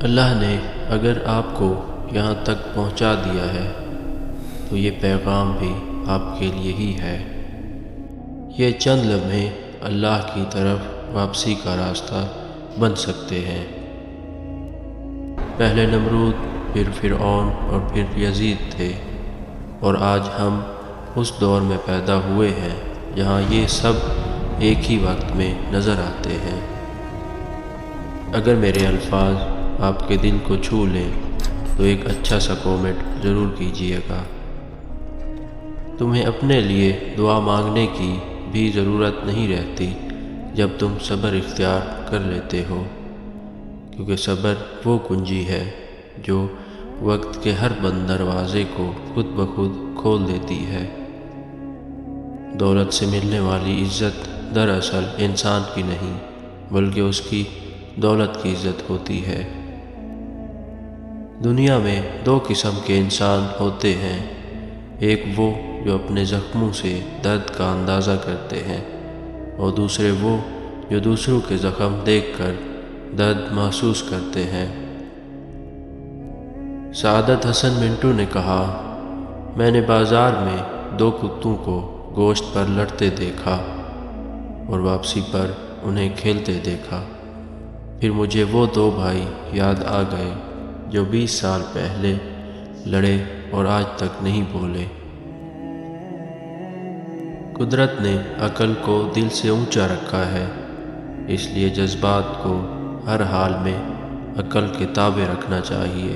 اللہ نے اگر آپ کو یہاں تک پہنچا دیا ہے تو یہ پیغام بھی آپ کے لیے ہی ہے۔ یہ چند لمحے اللہ کی طرف واپسی کا راستہ بن سکتے ہیں۔ پہلے نمرود، پھر فرعون اور پھر یزید تھے، اور آج ہم اس دور میں پیدا ہوئے ہیں جہاں یہ سب ایک ہی وقت میں نظر آتے ہیں۔ اگر میرے الفاظ آپ کے دل کو چھو لیں تو ایک اچھا سا کومنٹ ضرور کیجیے گا۔ تمہیں اپنے لیے دعا مانگنے کی بھی ضرورت نہیں رہتی جب تم صبر اختیار کر لیتے ہو، کیونکہ صبر وہ کنجی ہے جو وقت کے ہر بند دروازے کو خود بخود کھول دیتی ہے۔ دولت سے ملنے والی عزت دراصل انسان کی نہیں بلکہ اس کی دولت کی عزت ہوتی ہے۔ دنیا میں دو قسم کے انسان ہوتے ہیں، ایک وہ جو اپنے زخموں سے درد کا اندازہ کرتے ہیں، اور دوسرے وہ جو دوسروں کے زخم دیکھ کر درد محسوس کرتے ہیں۔ سعادت حسن منٹو نے کہا، میں نے بازار میں دو کتوں کو گوشت پر لڑتے دیکھا اور واپسی پر انہیں کھیلتے دیکھا۔ پھر مجھے وہ دو بھائی یاد آ گئے جو 20 سال پہلے لڑے اور آج تک نہیں بولے۔ قدرت نے عقل کو دل سے اونچا رکھا ہے، اس لیے جذبات کو ہر حال میں عقل کے تابع رکھنا چاہیے۔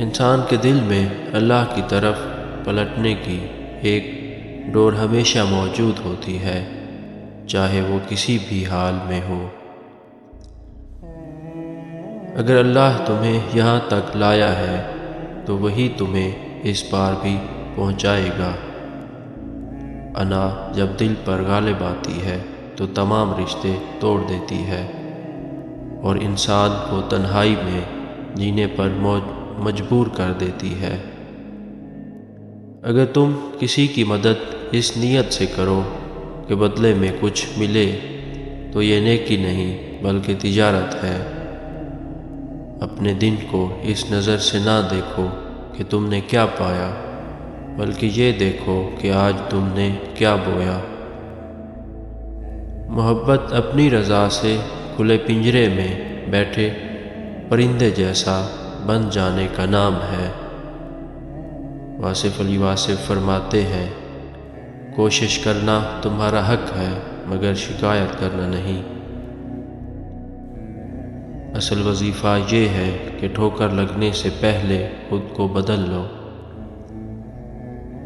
انسان کے دل میں اللہ کی طرف پلٹنے کی ایک ڈور ہمیشہ موجود ہوتی ہے، چاہے وہ کسی بھی حال میں ہو۔ اگر اللہ تمہیں یہاں تک لایا ہے تو وہی تمہیں اس پار بھی پہنچائے گا۔ انا جب دل پر غالب آتی ہے تو تمام رشتے توڑ دیتی ہے اور انسان کو تنہائی میں جینے پر مجبور کر دیتی ہے۔ اگر تم کسی کی مدد اس نیت سے کرو کہ بدلے میں کچھ ملے تو یہ نیکی نہیں بلکہ تجارت ہے۔ اپنے دن کو اس نظر سے نہ دیکھو کہ تم نے کیا پایا، بلکہ یہ دیکھو کہ آج تم نے کیا بویا۔ محبت اپنی رضا سے کھلے پنجرے میں بیٹھے پرندے جیسا بن جانے کا نام ہے۔ واصف علی واصف فرماتے ہیں، کوشش کرنا تمہارا حق ہے مگر شکایت کرنا نہیں۔ اصل وظیفہ یہ ہے کہ ٹھوکر لگنے سے پہلے خود کو بدل لو۔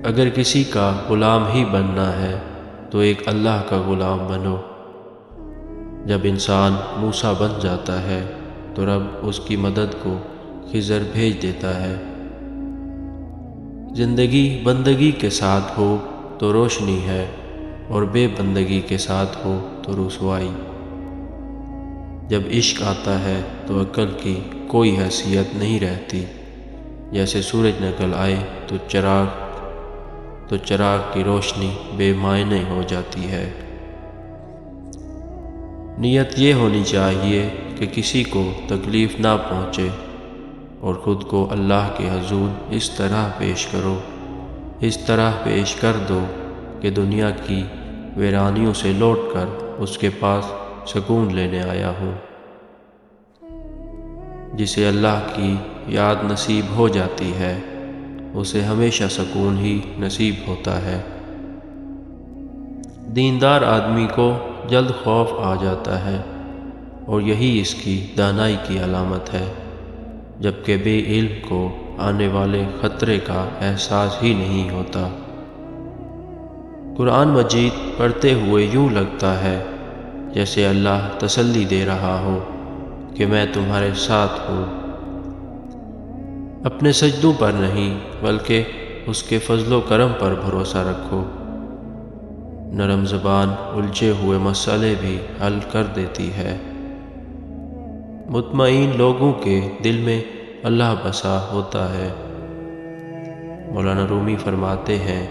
اگر کسی کا غلام ہی بننا ہے تو ایک اللہ کا غلام بنو۔ جب انسان موسیٰ بن جاتا ہے تو رب اس کی مدد کو خضر بھیج دیتا ہے۔ زندگی بندگی کے ساتھ ہو تو روشنی ہے اور بے بندگی کے ساتھ ہو تو رسوائی۔ جب عشق آتا ہے تو عقل کی کوئی حیثیت نہیں رہتی، جیسے سورج نکل آئے تو چراغ کی روشنی بے معنی ہو جاتی ہے۔ نیت یہ ہونی چاہیے کہ کسی کو تکلیف نہ پہنچے اور خود کو اللہ کے حضور اس طرح پیش کرو، اس طرح پیش کر دو کہ دنیا کی ویرانیوں سے لوٹ کر اس کے پاس سکون لینے آیا ہوں۔ جسے اللہ کی یاد نصیب ہو جاتی ہے اسے ہمیشہ سکون ہی نصیب ہوتا ہے۔ دیندار آدمی کو جلد خوف آ جاتا ہے اور یہی اس کی دانائی کی علامت ہے، جبکہ بے علم کو آنے والے خطرے کا احساس ہی نہیں ہوتا۔ قرآن مجید پڑھتے ہوئے یوں لگتا ہے جیسے اللہ تسلی دے رہا ہو کہ میں تمہارے ساتھ ہوں۔ اپنے سجدوں پر نہیں بلکہ اس کے فضل و کرم پر بھروسہ رکھو۔ نرم زبان الجھے ہوئے مسئلے بھی حل کر دیتی ہے۔ مطمئن لوگوں کے دل میں اللہ بسا ہوتا ہے۔ مولانا رومی فرماتے ہیں،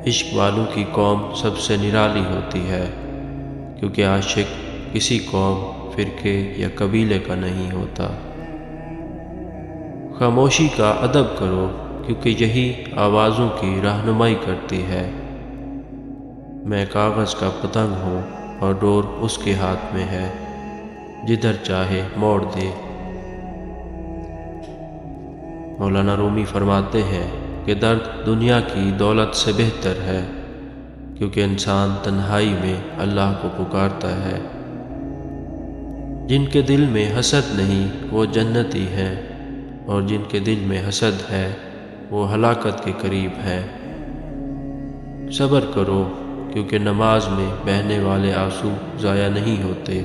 عشق والوں کی قوم سب سے نرالی ہوتی ہے، کیونکہ عاشق کسی قوم فرقے یا قبیلے کا نہیں ہوتا۔ خاموشی کا ادب کرو کیونکہ یہی آوازوں کی رہنمائی کرتی ہے۔ میں کاغذ کا پتنگ ہوں اور ڈور اس کے ہاتھ میں ہے، جدھر چاہے موڑ دے۔ مولانا رومی فرماتے ہیں کہ درد دنیا کی دولت سے بہتر ہے، کیونکہ انسان تنہائی میں اللہ کو پکارتا ہے۔ جن کے دل میں حسد نہیں وہ جنتی ہیں، اور جن کے دل میں حسد ہے وہ ہلاکت کے قریب ہیں۔ صبر کرو کیونکہ نماز میں بہنے والے آنسو ضائع نہیں ہوتے۔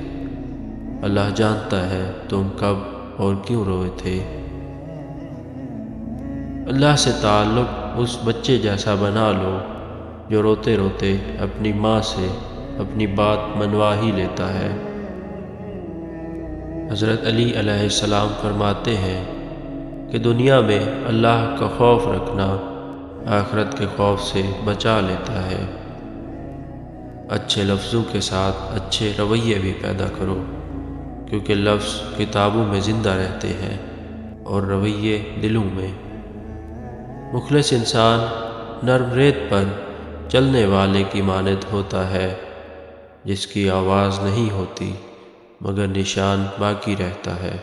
اللہ جانتا ہے تم کب اور کیوں روئے تھے۔ اللہ سے تعلق اس بچے جیسا بنا لو جو روتے روتے اپنی ماں سے اپنی بات منوا ہی لیتا ہے۔ حضرت علی علیہ السلام فرماتے ہیں کہ دنیا میں اللہ کا خوف رکھنا آخرت کے خوف سے بچا لیتا ہے۔ اچھے لفظوں کے ساتھ اچھے رویے بھی پیدا کرو، کیونکہ لفظ کتابوں میں زندہ رہتے ہیں اور رویے دلوں میں۔ مخلص انسان نرم ریت پر چلنے والے کی مانند ہوتا ہے، جس کی آواز نہیں ہوتی مگر نشان باقی رہتا ہے۔